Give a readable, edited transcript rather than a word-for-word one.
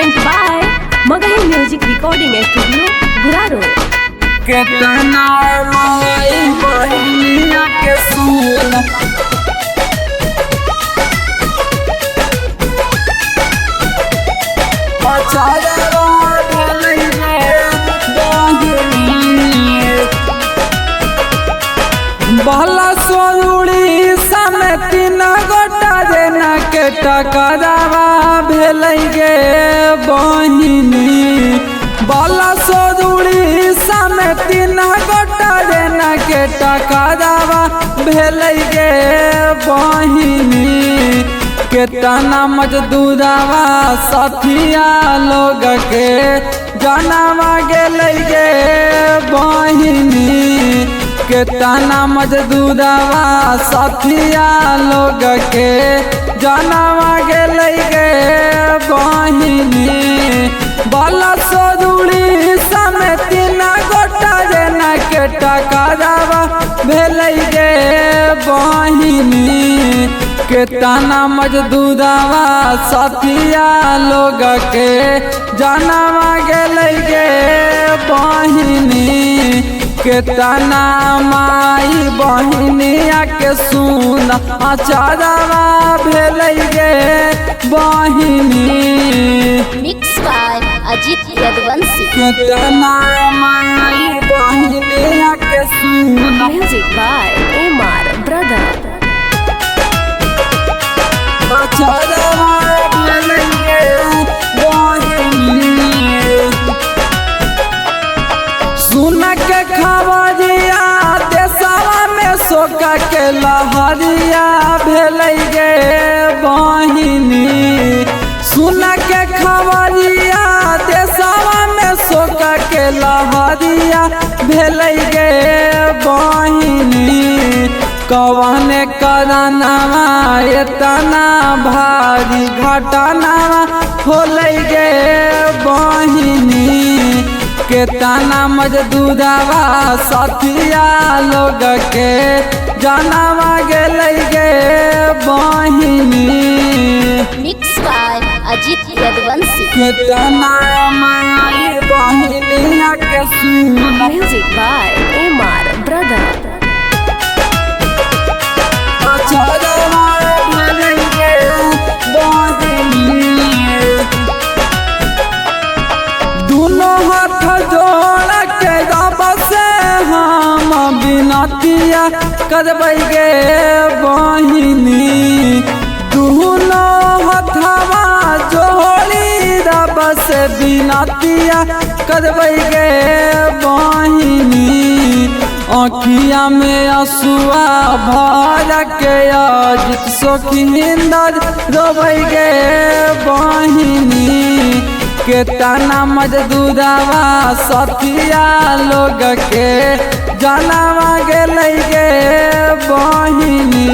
Present by Magahi music recording studio Guraru. कितना रोई बहिनिया के सूल बहला सोरुड़ी समेत न गोटा देना के टकरावा भेल गे बहिनी। बहला सोरुड़ी समेत न गोटा देना के टकरावा भेल गे बहिनी। केतना मजदूरवा सथिया लोग के जनावा गेल गे बहिनी। केतना मजदूरवा सथिया लोग के जनावा गेल गे बहिनी। बला सोरुड़ी समेत न गोटा देना के टकरावा भेल गे बहिनी। केतना मजदूरवा सथिया लोग के जनावा गेल गे बहिनी। केतना माई बहिनिया के सुन अचारवा भेल गे बहिनी। Mix by Ajit Yaduvanshi. केतना माई बहिनिया के सुन म्यूजिक बाय एमआर ब्रदर। अचारवा भेल गे बहिनी। सुन के खबरिया देशवा में शोक के लहरिया भेल गे बहिनी। सुन के खबरिया देशवा में शोक के लहरिया भेल गे बहिनी। कवन करनवा एतना भारी घटनावा होल गे बहिनी। केतना मजदूरवा सथिया लोग के जनावा गेल गे बहिनी। Mix by Ajit Yaduvanshi. केतना माई बहिनिया के सुन म्यूजिक बाय एमआर ब्रदर। अचारवा भेल गे बहिनी। दोनों हाथ जोड़ के रब से हम विनतिया करबै गे बहिनी। दोनों हथवा जोड़ी रब से विनतिया करबै गे बहिनी। आँखिया में आंसुआ भर के अजित शौकीनदार रोबै गे बहिनी। केतना मजदूरवा सथिया लोग के जनावा गेल गे बहिनी।